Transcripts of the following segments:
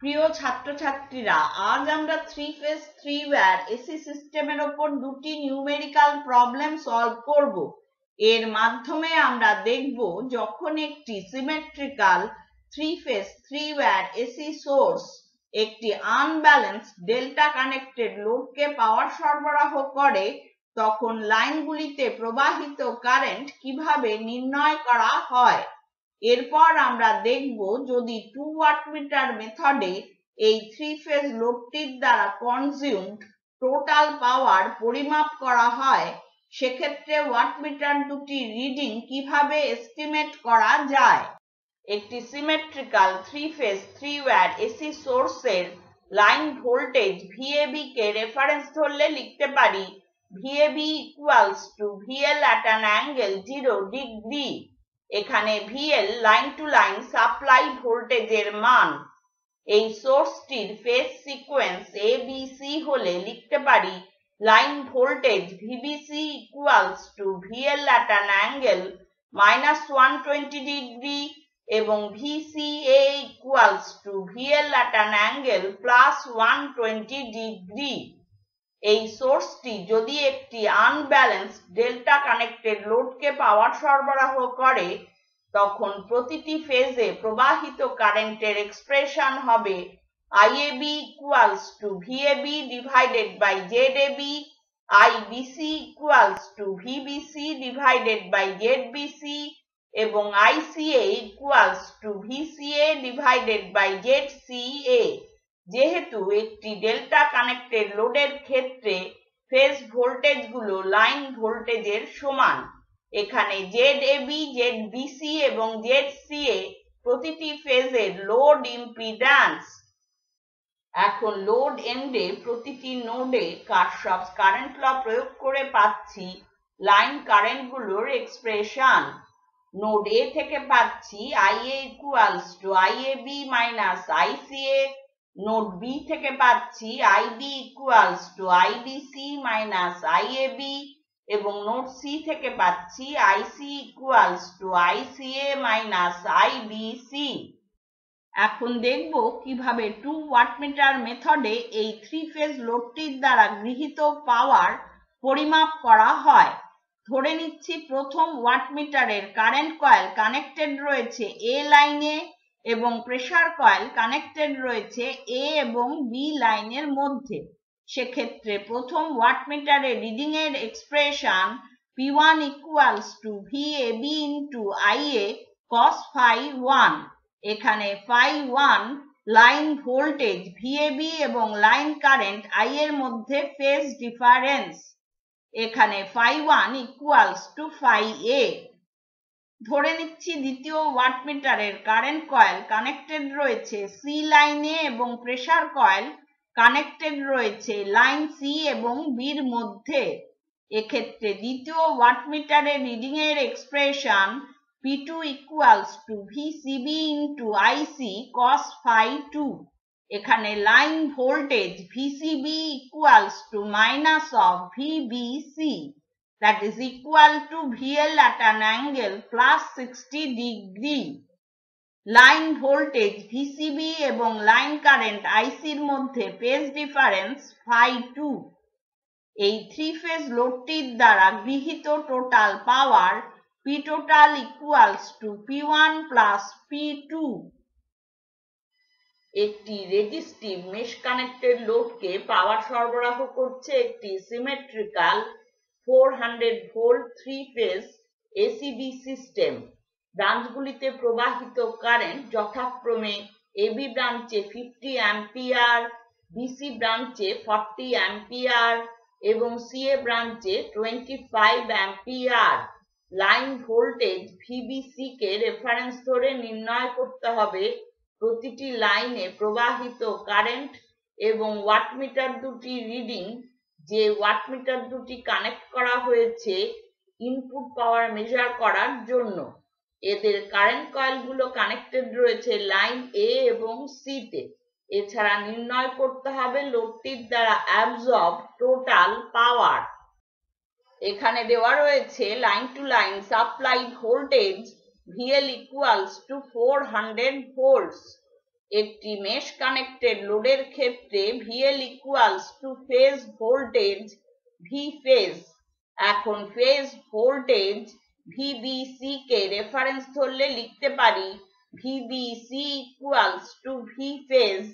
প্রিয় ছাত্রছাত্রীরা, আজ আমরা 3 ফেজ 3 ওয়্যার এসি সিস্টেমের উপর দুটি নিউমেরিক্যাল প্রবলেম সলভ করব। এর মাধ্যমে আমরা দেখব যখন একটি symmetrical 3 phase 3 wire AC source একটি আনব্যালেন্সড ডেল্টা কানেক্টেড লোডকে পাওয়ার সরবরাহ করে, তখন লাইনগুলিতে প্রবাহিত কারেন্ট কিভাবে নির্ণয় করা হয়। এরপর আমরা দেখব যদি 2 ওয়াটমিটার মেথডে এই 3 ফেজ লোডটির দ্বারা কনজিউমড টোটাল পাওয়ার পরিমাপ করা হয়, সেক্ষেত্রে ওয়াটমিটার দুটির রিডিং কিভাবে এস্টিমেট করা যায়। একটি সিমেট্রিক্যাল 3 ফেজ 3 ওয়্যার এসি সোর্সের লাইন ভোল্টেজ VAB কে রেফারেন্স ধরলে লিখতে পারি VAB equals to VL at an angle 0 degree। এখানে VL line to line supply ভোল্টেজের মান। এই সোর্সটির ফেজ সিকোয়েন্স ABC হলে লিখতে পারি line voltage VBC equals to VL at an angle -120 degree এবং VCA equals to VL at an angle +120 degree। এই সোর্সটি যদি একটি আনব্যালেন্সড ডেল্টা কানেক্টেড লোডকে পাওয়ার সরবরাহ করে, তখন প্রতিটি ফেজে প্রবাহিত কারেন্টের এক্সপ্রেশন হবে IAB equals to VAB divided by ZAB, IBC equals to VBC divided by ZBC এবং ICA equals to VCA divided by ZCA। যেহেতু একটি ডেল্টা কানেক্টেড লোডের ক্ষেত্রে ফেজ ভোল্টেজগুলো লাইন ভোল্টেজের সমান, এখানে ZAB, ZBC এবং ZCA প্রতিটি ফেজের লোড ইম্পিডেন্স। এখন লোড এন্ডে প্রতিটি নোডে কারশফস কারেন্ট ল প্রয়োগ করে পাচ্ছি লাইন কারেন্টগুলোর এক্সপ্রেশন। নোড A থেকে পাচ্ছি IA equals to IAB minus ICA, node B থেকে পাচ্ছি IB equals to IBC minus IAB এবং নোড C থেকে পাচ্ছি IC equals to ICA minus IBC। এখন দেখব কিভাবে 2 ওয়াটমিটার মেথডে এই 3 ফেজ লোডটির দ্বারা গৃহীত পাওয়ার পরিমাপ করা হয়। ধরে নিচ্ছি প্রথম ওয়াটমিটারের কারেন্ট কয়েল কানেক্টেড রয়েছে A লাইনে এবং প্রেসার কয়েল কানেক্টেড রয়েছে A এবং B লাইনের মধ্যে। সেক্ষেত্রে প্রথম ওয়াটমিটারের রিডিং এর expression P1 equals to VAB into IA cos phi 1। এখানে phi 1 লাইন ভোল্টেজ VAB এবং লাইন কারেন্ট I এর মধ্যে ফেজ ডিফারেন্স। এখানে phi 1 equals to phi A। ধরে নিচ্ছি দ্বিতীয় ওয়াটমিটারের কারেন্ট কয়েল কানেক্টেড রয়েছে C লাইনে এবং প্রেসার কয়েল কানেক্টেড রয়েছে লাইন C এবং B এর মধ্যে। এক্ষেত্রে দ্বিতীয় ওয়াটমিটারের রিডিং এর expression P2 equals to VCB into IC cos phi 2। এখানে line voltage VCB equals to minus of VBC, that is equal to VL at an angle plus 60 degree। Line voltage VCB এবং line current IC এর মধ্যে phase difference phi 2। এই 3 phase লোডটির দ্বারা গৃহীত total power P total equals to P1 plus P2। একটি resistive mesh connected লোডকে power সরবরাহ করছে একটি symmetrical 400 volt 3 phase ACB system. ব্রাঞ্চগুলিতে প্রবাহিত কারেন্ট যথাক্রমে AB ব্রাঞ্চে 50 অ্যাম্পিয়ার, BC ব্রাঞ্চে 40 অ্যাম্পিয়ার এবং CA ব্রাঞ্চে 25 অ্যাম্পিয়ার। লাইন ভোল্টেজ VBC কে রেফারেন্স ধরে নির্ণয় করতে হবে প্রতিটি লাইনে প্রবাহিত কারেন্ট এবং ওয়াটমিটার দুটি রিডিং, যে ওয়াটমিটার দুটি কানেক্ট করা হয়েছে ইনপুট পাওয়ার মেজার করার জন্য। এদের কারেন্ট কয়েলগুলো কানেক্টেড রয়েছে লাইন A এবং C তে। এছাড়া নির্ণয় করতে হবে লোডটির দ্বারা অ্যাবজর্ব টোটাল পাওয়ার। এখানে দেওয়া রয়েছে line to line supply voltage VL equals to 400 volts একটি মেশ কানেক্টেড লোডের ক্ষেত্রে VL equals to phase voltage V phase. এখন ফেজ ভোল্টেজ VBC কে রেফারেন্স ধরলে লিখতে পারি VBC equals to V phase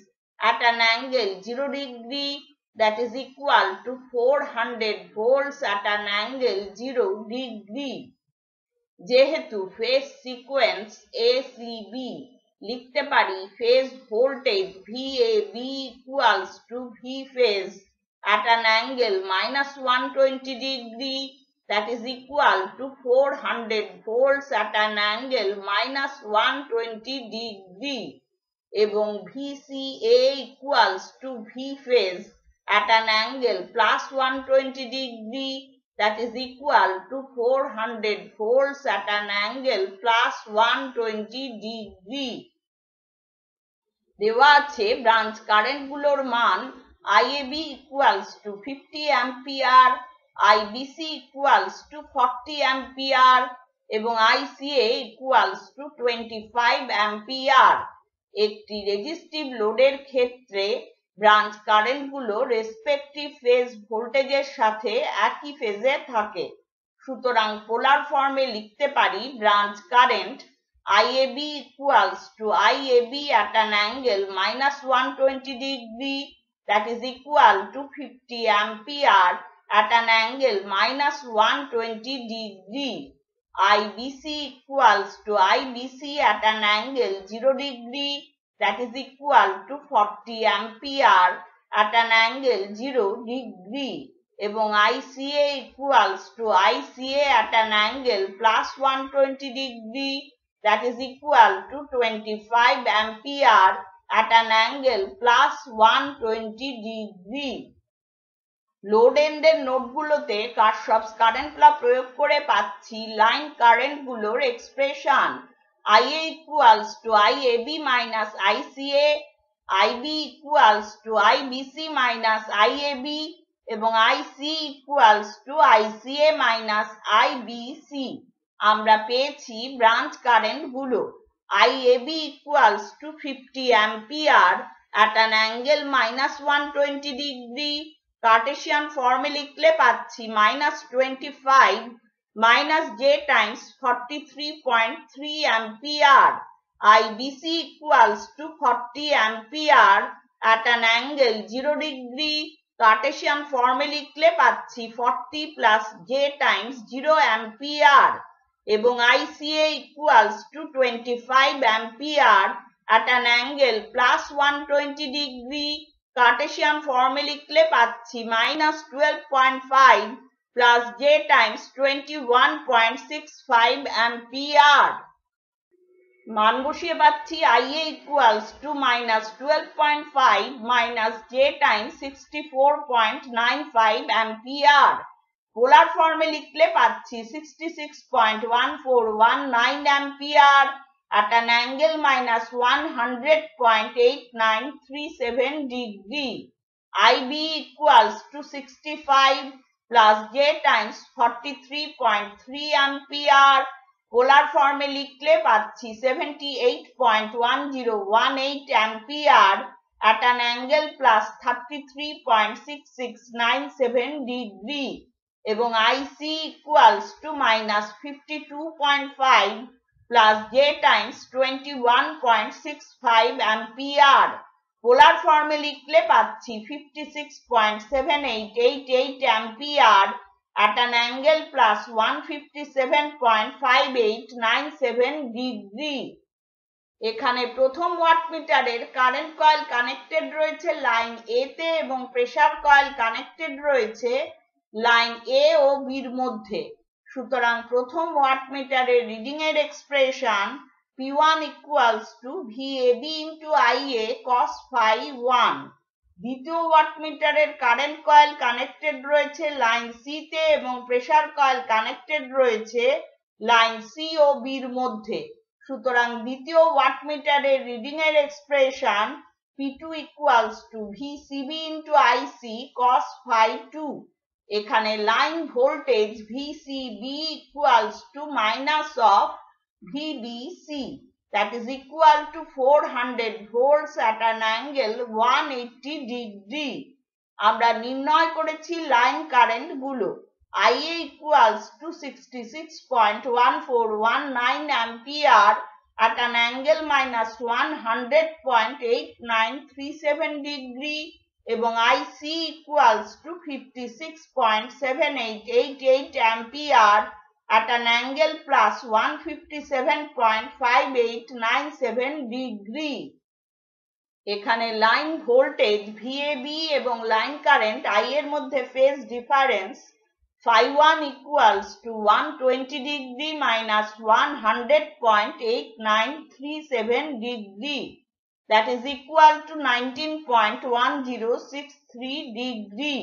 at an angle 0 degree, that is equal to 400 volts at an angle 0 degree. যেহেতু phase sequence ACB, লিখতে পারি phase voltage VAB equals to V phase at an angle -120 degree, that is equal to 400 volts at an angle -120 degree, এবং VCA equals to V phase at an angle +120 degree, that is equal to 400 volts at an angle +120 degree. দেওয়া আছে branch কারেন্টগুলোর মান IAB equals to 50 ampere, IBC equals to 40 ampere এবং ICA equals to 25 ampere. একটি resistive লোডের ক্ষেত্রে branch কারেন্টগুলো respective phase ভোল্টেজের সাথে একই ফেজে থাকে। সুতরাং পোলার ফর্মে লিখতে পারি branch current IAB equals to IAB at an angle -120 degree, that is equal to 50 ampere at an angle -120 degree. IBC equals to IBC at an angle 0 degree, that is equal to 40 ampere at an angle 0 degree. এবং ICA equals to ICA at an angle +120 degree, that is equal to 25 ampere at an angle +120 degree. Load এন্ডের নোডগুলোতে Kirchhoff's current law প্রয়োগ করে পাচ্ছি line কারেন্টগুলোর expression IA equals to IAB minus ICA, IB equals to IBC minus IAB এবং IC equals to ICA minus IBC. আমরা পেয়েছি branch কারেন্টগুলো IAB equals to 50 ampere at an angle -120 degree. Cartesian ফর্মে লিখলে পাচ্ছি -25 minus j times 43.3 ampere. IBC equals to 40 ampere at an angle 0 degree. Cartesian ফর্মে লিখলে পাচ্ছি 40 plus j times 0 ampere. এবং ICA equals to 25 ampere at an angle +120 degree. Cartesian ফর্মে লিখলে পাচ্ছি -12.5 plus j times 21.65 ampere. মান বসিয়ে পাচ্ছি IA equals to -12.5 minus j times 64.95 ampere. পোলার ফর্মে লিখলে পাচ্ছি 66.1419 ampere at an angle -100.8937 degree. IB equals to 65 plus j times 43.3 ampere. পোলার ফর্মে লিখলে পাচ্ছি 78.1018 ampere at an angle +33.6697 degree. এবং IC equals to -52.5 plus j times 21.65 ampere. পোলার ফর্মে লিখলে পাচ্ছি 56.7888 ampere at an angle +157.5897 degree. এখানে প্রথম ওয়াটমিটারের কারেন্ট কয়েল কানেক্টেড রয়েছে লাইন A তে এবং প্রেসার কয়েল কানেক্টেড রয়েছে লাইন A ও B এর মধ্যে। সুতরাং প্রথম ওয়াটমিটারের রিডিং এর expression P1 equals to VAB into IA cos phi 1. দ্বিতীয় ওয়াটমিটারের কারেন্ট কয়েল কানেক্টেড রয়েছে লাইন C তে এবং প্রেসার কয়েল কানেক্টেড রয়েছে লাইন C ও B এর মধ্যে। সুতরাং দ্বিতীয় ওয়াটমিটারের রিডিং এর expression P2 equals to VCB into IC cos phi 2. এখানে line voltage VCB equals to minus of VBC. that is equal to 400 volts at an angle 180 degree. আমরা নির্ণয় করেছি লাইন কারেন্ট গুলো। IA equals to 66.1419 ampere at an angle minus 100.8937 degree এবং IC equals to 56.7888 ampere at an angle plus 157.5897 degree. এখানে line voltage VAB এবং line current I এর মধ্যে phase difference phi1 equals to 120 degree minus 100.8937 degree, that is equal to 19.1063 degree.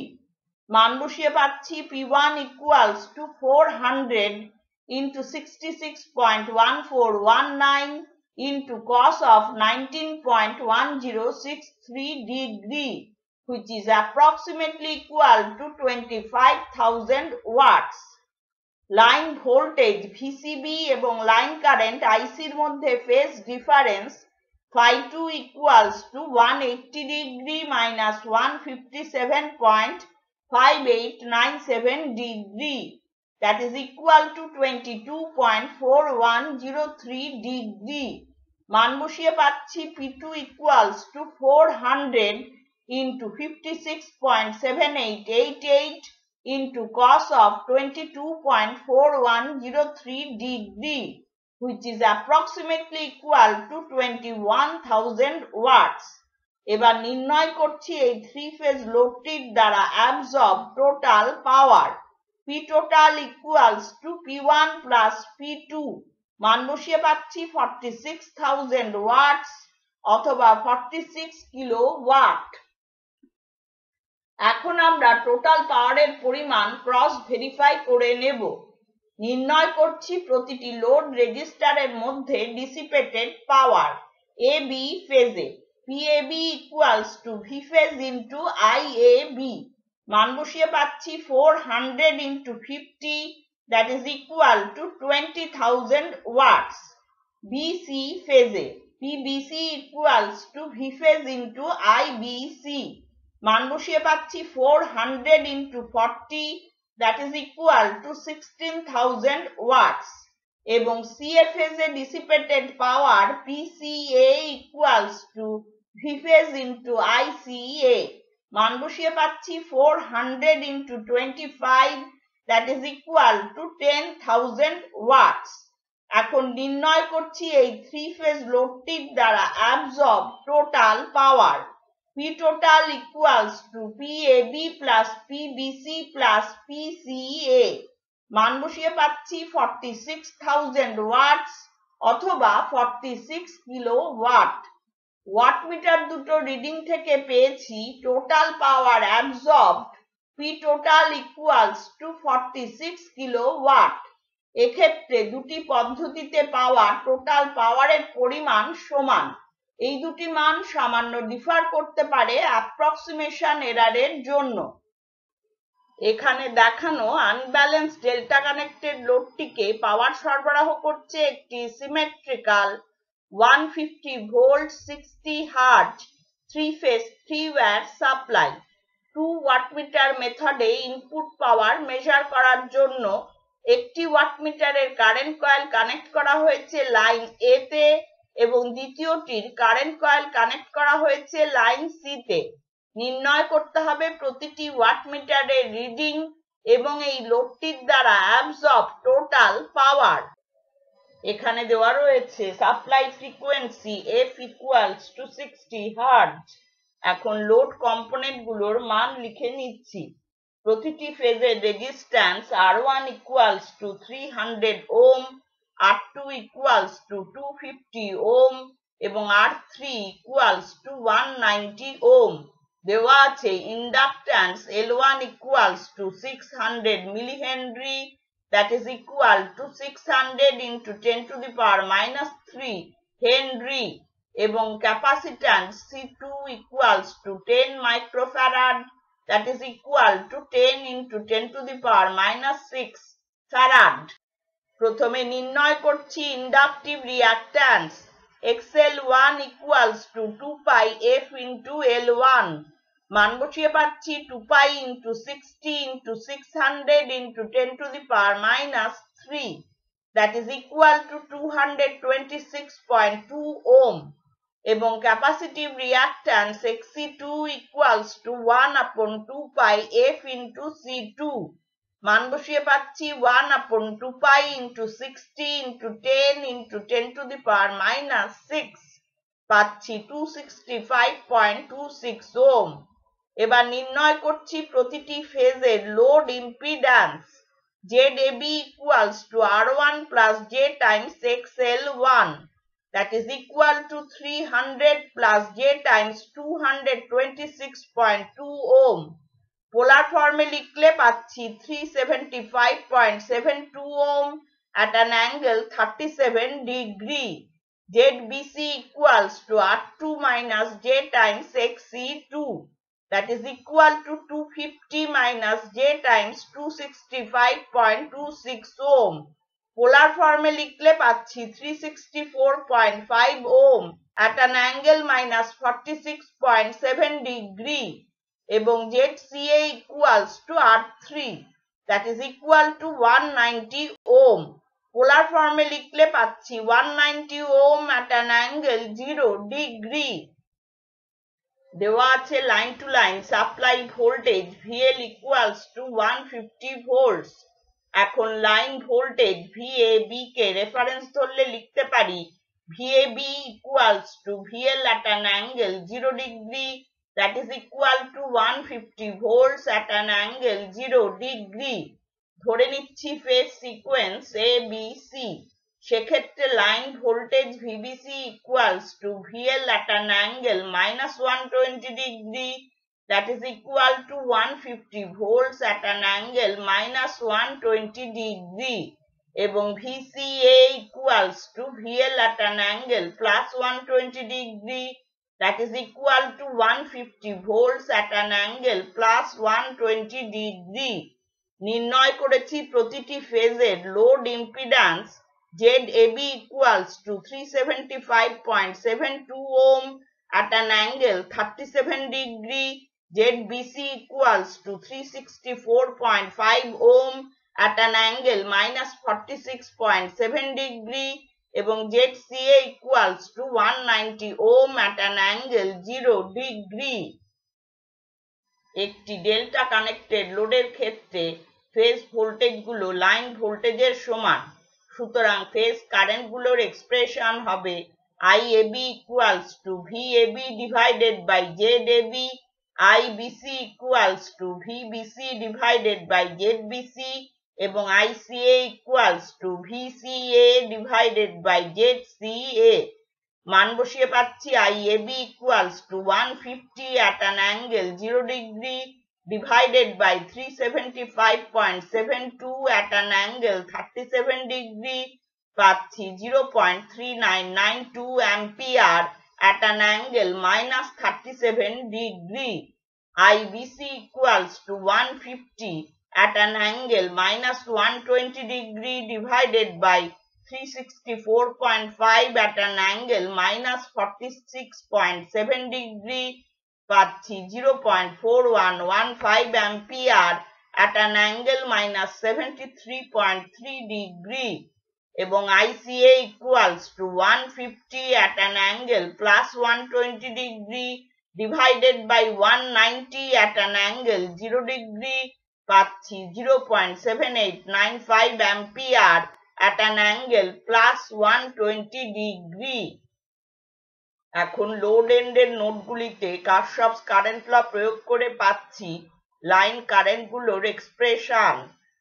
মান বসিয়ে পাচ্ছি P1 equals to 400 into 66.1419 into cos of 19.1063 degree, which is approximately equal to 25,000 watts. Line voltage VCB এবং line current IC এর মধ্যে phase difference phi2 equals to 180 degree minus 157.5897 degree, that is equal to 22.4103 degree. মান বসিয়ে পাচ্ছি P2 equals to 400 into 56.7888 into cos of 22.4103 degree, which is approximately equal to 21,000 watts. এবার নির্ণয় করছি এই থ্রি ফেজ লোডটির দ্বারা absorb total power. P total equals to P1 plus P2, মান বসিয়ে পাচ্ছি 46,000 watts অথবা 46 কিলোওয়াট। এখন আমরা টোটাল পাওয়ারের পরিমাণ ক্রস ভেরিফাই করে নেব। নির্ণয় করছি প্রতিটি লোড রেজিস্টারের মধ্যে ডিসিপেটেড পাওয়ার AB ফেজে। PAB equals to V phase into IAB, মান বসিয়ে পাচ্ছি 400 into 50, that is equal to 20,000 watts. BC ফেজে PBC equals to V phase into IBC, মান বসিয়ে পাচ্ছি 400 into 40, that is equal to 16,000 watts. এবং CA ফেজে dissipated power PCA equals to V phase into ICA, মান বসিয়ে পাচ্ছি 400 into 25, that is equal to 10,000 watts. এখন নির্ণয় করছি এই থ্রি ফেজ লোডটির দ্বারা absorb total power. P total equals to PAB plus PBC plus PCA, মান বসিয়ে পাচ্ছি 46,000 watts অথবা 46 কিলোওয়াট। ওয়াটমিটার দুটো রিডিং থেকে পেয়েছি total power absorbed P total equals to 46 kilowatt. এক্ষেত্রে দুটি পদ্ধতিতে পাওয়া টোটাল পাওয়ারের পরিমাণ সমান। এই দুটি মান সামান্য ডিফার করতে পারে অ্যাপ্রক্সিমেশন এরারের জন্য। এখানে দেখানো আনব্যালেন্সড ডেল্টা কানেক্টেড লোডটিকে পাওয়ার সরবরাহ করছে একটি symmetrical 150 volt 60 hertz 3 phase 3 wire supply. 2 wattmeter মেথডে ইনপুট পাওয়ার মেজার করার জন্য একটি ওয়াটমিটারের কারেন্ট কয়েল কানেক্ট করা হয়েছে লাইন A তে এবং দ্বিতীয়টির কারেন্ট কয়েল কানেক্ট করা হয়েছে লাইন C তে। নির্ণয় করতে হবে প্রতিটি ওয়াটমিটারের রিডিং এবং এই লোডটির দ্বারা অ্যাবজর্ব টোটাল পাওয়ার। এখানে দেওয়া রয়েছে supply frequency F equals to 60 hertz. এখন লোড কম্পোনেন্ট গুলোর মান লিখে নিচ্ছি। প্রতিটি ফেজের resistance R1 equals to 300 ohm, R2 equals to 250 ohm এবং R3 equals to 190 ওহম। দেওয়া আছে inductance L1 equals to 600 millihenry, that is equal to 600 into 10 to the power minus 3 Henry এবং capacitance C2 equals to 10 microfarad, that is equal to 10 into 10 to the power minus 6 farad. প্রথমে নির্ণয় করছি inductive reactance xl1 equals to 2 pi f into l1 মান বসিয়ে পাচ্ছি 2 pi into 60 into 600 into 10 to the power minus 3 that is equal to 226.2 ohm এবং capacitive reactance Xc2 equals to 1 upon 2 pi f into C2 মান বসিয়ে পাচ্ছি 1 upon 2 pi into 60 into 10 into 10 to the power minus 6 পাচ্ছি 265.26 ohm এবার নির্ণয় করছি প্রতিটি ফেজের load impedance ZAB equals to R1 plus J times XL1 that is equal to 300 plus J times 226.2 ohm পোলার ফর্মে লিখলে পাচ্ছি 375.72 ohm at an angle 37 degree ZBC equals to R2 minus J times XC2 that is equal to 250 minus J times 265.26 ohm পোলার ফর্মে লিখলে পাচ্ছি 364.5 ohm at an angle minus 46.7 degree এবং ZCA equals to R3 that is equal to 190 ohm পোলার ফর্মে লিখলে পাচ্ছি 190 ohm at an angle 0 degree দেওয়া আছে line to line supply voltage VL equals to 150 volts এখন লাইন ভোল্টেজ VAB কে reference ধরলে লিখতে পারি VAB equals to VL at an angle 0 degree that is equal to 150 volts at an angle 0 degree ধরে নিচ্ছি phase sequence ABC সেক্ষেত্রে line voltage VBC equals to VL at an angle minus 120 degree that is equal to 150 volts at an angle minus 120 degree এবং VCA equals to VL at an angle plus 120 degree that is equal to 150 volts at an angle plus 120 degree নির্ণয় করেছি প্রতিটি ফেজের load impedance ZAB equals to 375.72 ohm at an angle 37 degree ZBC equals to 364.5 ohm at an angle minus 46.7 degree এবং ZCA equals to 190 ohm at an angle 0 degree একটি delta connected লোডের ক্ষেত্রে phase ভোল্টেজগুলো line ভোল্টেজের সমান সুতরাং phase কারেন্টগুলোর expression হবে IAB equals to VAB divided by ZAB IBC equals to VBC divided by ZBC এবং ICA equals to VCA divided by ZCA মান বসিয়ে পাচ্ছি IAB equals to 150 at an angle 0 degree divided by 375.72 at an angle 37 degree পাচ্ছি 0.3992 ampere at an angle minus 37 degree IBC equals to 150 at an angle minus 120 degree divided by 364.5 at an angle minus 46.7 degree পাচ্ছি 0.4115 ampere at an angle minus 73.3 degree এবং ICA equals to 150 at an angle plus 120 degree divided by 190 at an angle 0 degree পাচ্ছি 0.7895 ampere at an angle plus 120 degree এখন load এন্ডের নোডগুলিতে Kirchhoff's current law প্রয়োগ করে পাচ্ছি line কারেন্টগুলোর expression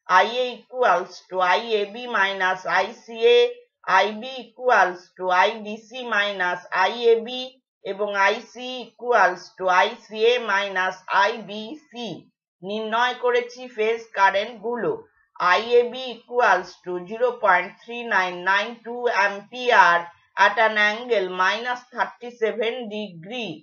IA equals to IAB minus ICA IB equals to IBC minus IAB এবং IC equals to ICA minus IBC নির্ণয় করেছি phase কারেন্টগুলো IAB equals to 0.3992 ampere at an angle minus 37 degree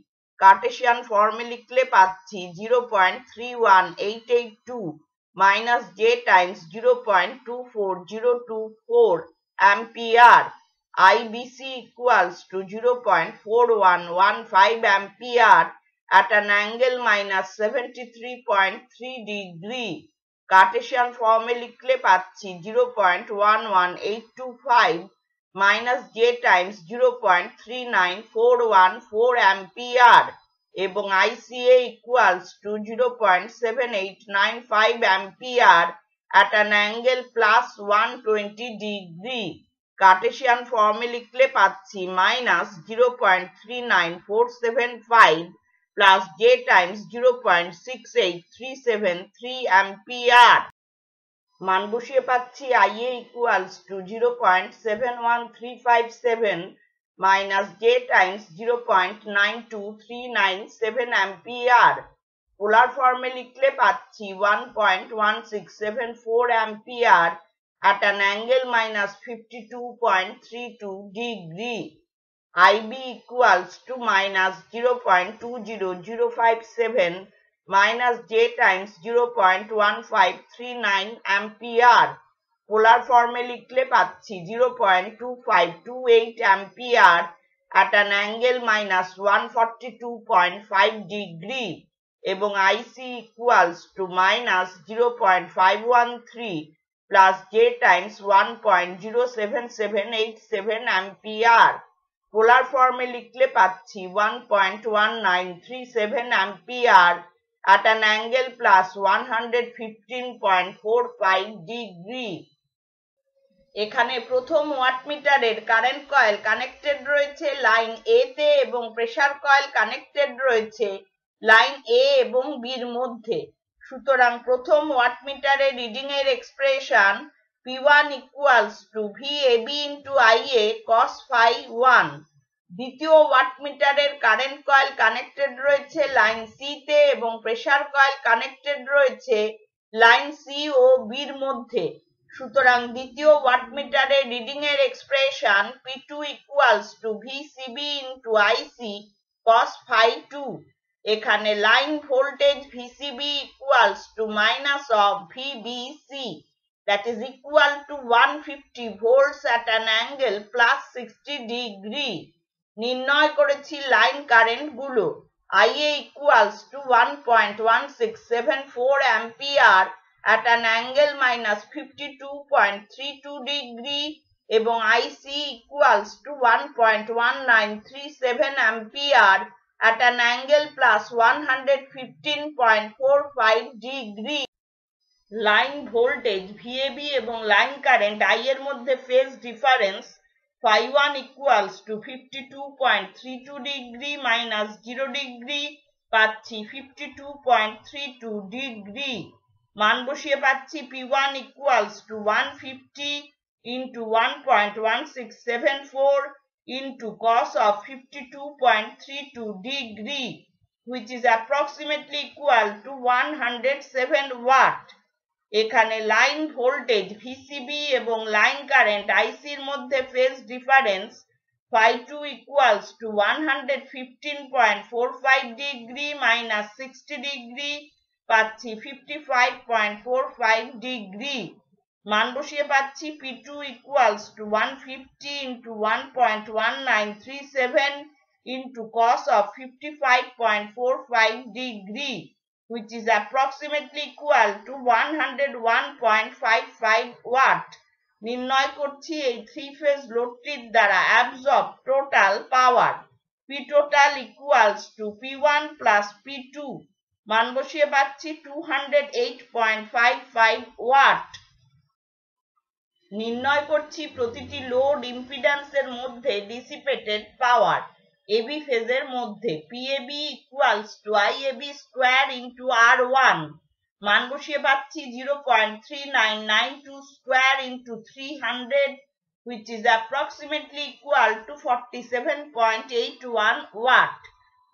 Cartesian ফর্মে লিখলে পাচ্ছি 0.31882 minus J times 0.24024 ampere IBC equals to 0.4115 ampere at an angle minus 73.3 degree. Cartesian ফর্মে লিখলে পাচ্ছি 0.11825 minus j times 0.39414 ampere এবং ICA equals to 0.7895 ampere at an angle plus 120 degree. Cartesian ফর্মে লিখলে পাচ্ছি minus 0.39475 plus j Times 0.68373 ampere. মান বসিয়ে পাচ্ছি IA equals to 0.71357 minus j times 0.92397 ampere. পোলার ফর্মে লিখলে পাচ্ছি 1.1674 ampere at an angle minus 52.32 degree. IB equals to minus 0.20057 minus j times 0.1539 ampere. পোলার ফর্মে লিখলে পাচ্ছি 0.2528 ampere at an angle minus 142.5 degree এবং IC equals to minus 0.513 plus j times 1.07787 ampere. পোলার ফর্মে লিখলে পাচ্ছি 1.1937 ampere at an angle plus 115.45 degree. এখানে প্রথম ওয়াটমিটারের current coil connected রয়েছে লাইন A তে এবং প্রেসার কয়েল কানেক্টেড রয়েছে লাইন A এবং B এর মধ্যে। সুতরাং প্রথম ওয়াটমিটারের রিডিং এর expression P1 equals to VAB into IA cos phi 1। দ্বিতীয় ওয়াটমিটারের কারেন্ট কয়েল কানেক্টেড রয়েছে লাইন C তে এবং প্রেসার কয়েল কানেক্টেড রয়েছে লাইন C ও B এর মধ্যে। সুতরাং দ্বিতীয় ওয়াটমিটারের রিডিং এর expression P2 equals to VCB into IC cos phi 2। এখানে line voltage VCB equals to minus of VBC, that is equal to 150 volts at an angle plus 60 degree. নির্ণয় করেছি line current গুলো। IA equals to 1.1674 ampere at an angle minus 52.32 degree এবং IC equals to 1.1937 ampere at an angle plus 115.45 degree. Line voltage VAB এবং line current I এর মধ্যে phase difference phi 1 equals to 52.32 degree minus 0 degree পাচ্ছি 52.32 degree। মান বসিয়ে পাচ্ছি P1 equals to 150 into 1.1674 into cos of 52.32 degree, which is approximately equal to 107 watt. এখানে line voltage VCB এবং line current IC এর মধ্যে phase difference phi 2 equals to 115.45 degree minus 60 degree পাচ্ছি 55.45 degree। মান বসিয়ে পাচ্ছি P2 equals to 150 into 1.1937 into cos of 55.45 degree, which is approximately equal to 101.55 watt. নির্ণয় করছি এই থ্রি ফেজ লোডটির দ্বারা absorb total power P total equals to P1 plus P2। মান বসিয়ে পাচ্ছি 208.55 ওয়াট। নির্ণয় করছি প্রতিটি লোড ইম্পিডেন্সের মধ্যে ডিসিপেটেড পাওয়ার AB ফেজের মধ্যে PAB equals to IAB square into R1। মান বসিয়ে পাচ্ছি 0.3992 square into 300, which is approximately equal to 47.81 watt।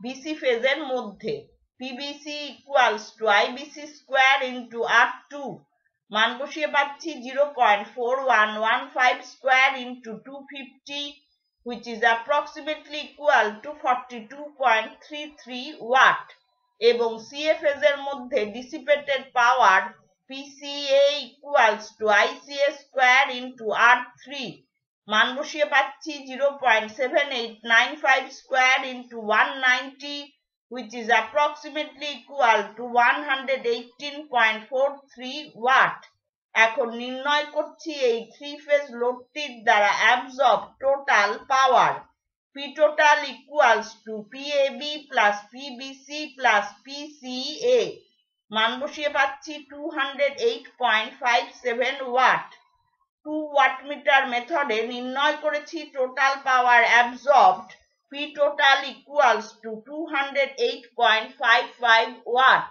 BC ফেজের মধ্যে PBC equals to IBC square into R2। মান বসিয়ে পাচ্ছি 0.4115 square into 250, which is approximately equal to 42.33 watt এবং CA ফেজের মধ্যে dissipated power PCA equals to ICA square into R3। মান বসিয়ে পাচ্ছি 0.7895 square into 190 which is approximately equal to 118.43 watt. এখন নির্ণয় করছি এই থ্রি ফেজ লোডটির দ্বারা absorb total power. P total equals to PAB plus PBC plus PCA। মান বসিয়ে পাচ্ছি 208.57 ওয়াট। 2 ওয়াটমিটার মেথডে নির্ণয় করেছি total power absorbed. P total equals to 208.55 watt.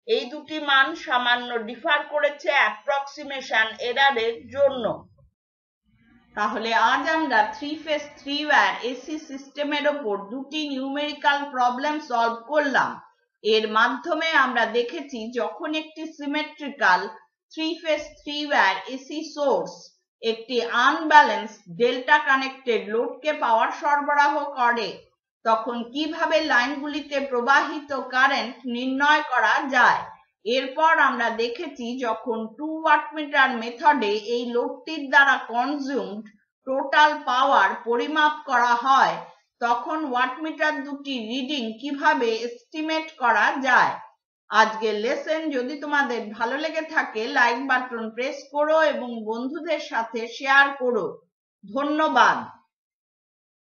এই দুটি মান সামান্য ডিফার করেছে অ্যাপ্রক্সিমেশন এররের জন্য। তাহলে আজ আমরা three phase three wire AC সিস্টেমের ওপর দুটি নিউমেরিক্যাল প্রবলেম সলভ করলাম। এর মাধ্যমে আমরা দেখেছি যখন একটি symmetrical three phase three wire AC source একটি আনব্যালেন্সড ডেল্টা কানেক্টেড লোডকে পাওয়ার সরবরাহ করে তখন কিভাবে লাইনগুলিতে প্রবাহিত কারেন্ট নির্ণয় করা যায়। এরপর আমরা দেখেছি যখন 2 ওয়াটমিটার মেথডে এই লোডটির দ্বারা কনজিউমড টোটাল পাওয়ার পরিমাপ করা হয় তখন ওয়াটমিটার দুটি রিডিং কিভাবে এস্টিমেট করা যায়। আজকের লেসন যদি তোমাদের ভালো লেগে থাকে লাইক বাটন প্রেস করো এবং বন্ধুদের সাথে শেয়ার করো। ধন্যবাদ।